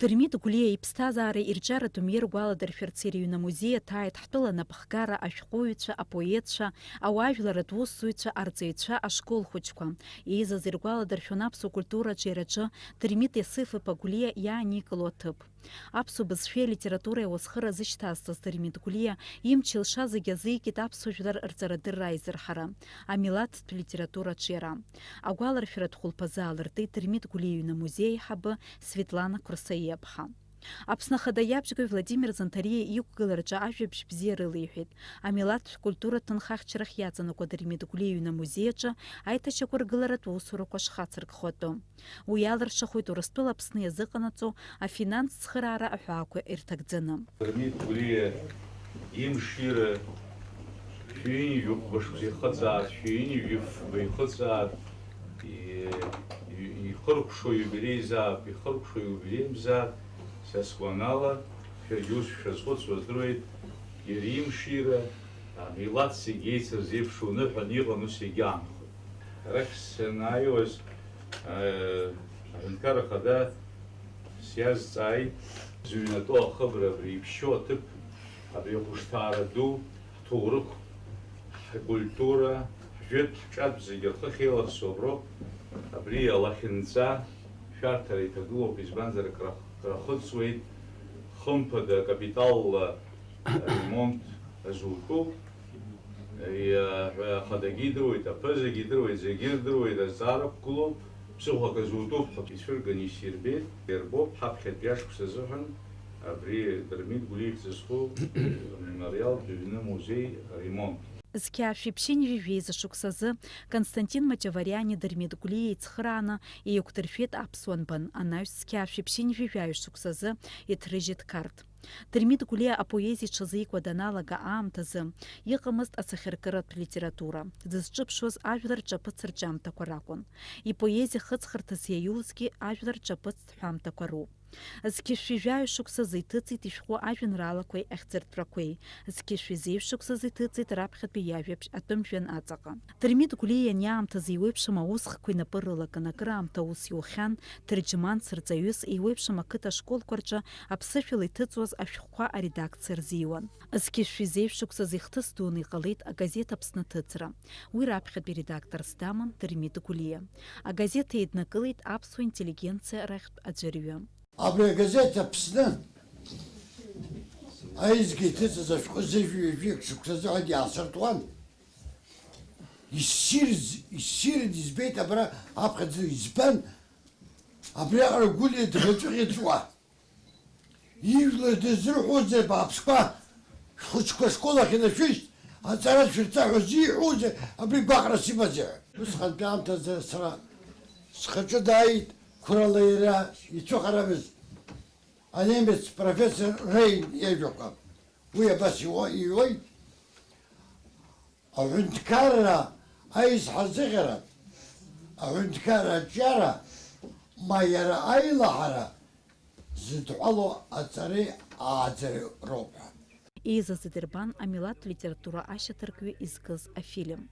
Дырмит Гулиа иԥсҭазаара ирҿиаратәым иргәаладыршәарц ирыҩнамузеи аҭааит ҳтәыла анапхгара ашәҟәыҩҩцәа, апоетцәа, ауаажәларатә усзуҩцәа, арҵаҩцәа, ашкол хәыҷқәа. Еизаз иргәаладыршәон аԥсуа культураҿы иараҿы Дырмит Иосиф-иԥа Гулиа иааникыло аҭыԥ. Аԥсуа бызшәеи алитературеи ауасхыра зышьҭазҵаз Дырмит Гулиа имч илша зегьы азикит аԥсуа жәлар рҵарадырра аизырҳара, амилаҭтә литератураҿы иара. Агәаларшәаратә хәылԥазы аалыртит Дырмит Гулиа иҩнамузеи аиҳабы Светлана Курсаиаԥҳа. Аԥсны ахада иабжьгаҩ Владимир Занҭариа иқәгылараҿы ажәабжь бзиа рылеиҳәеит. Амилаҭтә культура ҭынхахьчарахь иаҵанакуа Дырмит Гулиа иҩнамузеи аҿы аиҭашьақәа ргыларатә усурақәа шхацыркхо атәы. Уи иалыршахоит Урыстәыла Аԥсны иазыҟанаҵо афинанстә цхыраара аҳәаақәа ирҭагӡаны. Дырмит Гулиа имшира шәҩынҩажәа хәбашқәа ихыҵааит, шәҩынҩажәа ихыҵааит, ихыркәшо иубилеизаап, ихыркәшо иубилеимзаап. Сасқәанала шәаргьы шәазхәыцуа здыруеит, иара имшира амилаҭ зегьы еицырз еиԥшу ныҳәан иҟан ус егьаанхоит. Арахь санааиуаз аҳәынҭқар ахада сиазҵааит зыҩнатәоу ахыбра абри иԥшьо аҭыԥ, абри ахәышҭаара ду, ҳҭоурых, ҳкультура, ҳжәытә, ҳҿатә зегьы рхы хеиларсу аброуп, абри алахьынҵа шәарҭара иҭагылоуп, избанзар крахыҵуеит, хымԥада капиталла ремонт азутәуп, ахадагьы идыруеит, аԥызагьы идыруеит, зегьы ирдыруеит, азҵаара ықәгылоуп, ԥсыхәак азутәуп ҳәа ицәырган исирбеит, ирбоуп ҳаԥхьатәи ашықәс азыҳәан абри Дырмит Гулиа ихьӡызху амемориалтә ҩны-музеи аремонт. Зқьаашәиԥшьынҩажәи жәеиза шықәсазы Константин Маҷавариани Дырмит Гулиа еицхырааны еиқәдыршәеит аԥсуа нбан, анаҩс зқьаашәиԥшьынҩажәи жәаҩа шықәсазы иҭрыжьит қарҭ. Дырмит Гулиа апоезиа иҽазикуа даналага аамҭазы иҟамызт ацәахьаркыратә литература. Дызҿыԥшуаз ажәлар рҿаԥыц рҿиамҭақәа ракәын. Ипоезиа хыҵхырҭас иаиулазгьы ажәлар рҿаԥыцтә ҳәамҭақәа роуп. Зқьышәи жәаҩа шықәсазы иҭыҵит ишәҟәы ажәеинраалақәеи ахьӡыртәрақәеи. Зқьышәи зеиԥш шықәсазы иҭыҵит раԥхьатәи иажәабжь атәымжәҩан аҵаҟа. Дырмит Гулиа ианиаамҭаз еиуеиԥшым аусхқәа инапы рылакын, акыраамҭа аус иухьан, ҭырџьманс, рҵаҩыс, еиуеиԥшым ақыҭа школқәа рҿы аԥсышәала иҭыҵуаз ашәҟәқәа аредакциа рзиуан. Зқьышәи зеиԥш шықәсазы ихҭыс дуны иҟалеит агазеҭ Аԥсны ҭыҵра. Уи раԥхьатәи редакторс даман Дырмит Гулиа. Агазеҭ еиднакылеит аԥсуа интеллигенциа рахьтә аӡәырҩы. Абри агазеҭ Аԥсны аизга иҭыҵыз ашәҟәы зыжәҩажәиак шықәсазы ҳәа иаасыртуан. Иссирыз избеит абра аԥхьаӡа избан абриаҟара Гулиа дӷьаҵәыӷьаҵәуа. Ижәлар дызрыҳәозеи бааԥсқәа шәхәыҷқәа ашколахь инашәышьҭ, аҵара шәырҵаҳәа зиҳәозеи абри гәаҟрас имазеи ҳәа. Усҟантәи аамҭазы сара схаҿы дааит қәрала иара ицәыхарамыз анемец профессор Рейн иажәақәа. Уи абас иуоит, аҳәынҭқарра аизҳазыӷьара, аҳәынҭқарра аҿиара, ма иара аилаҳара зыдҳәало аҵареи ааӡареи роуп ҳәа. Еизаз идырбан амилаҭтә литература ашьаҭаркҩы изкыз афильм.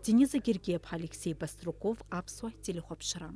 Дениза Гергиаԥҳа, Алексей Баструков, аԥсуа телехәаԥшра.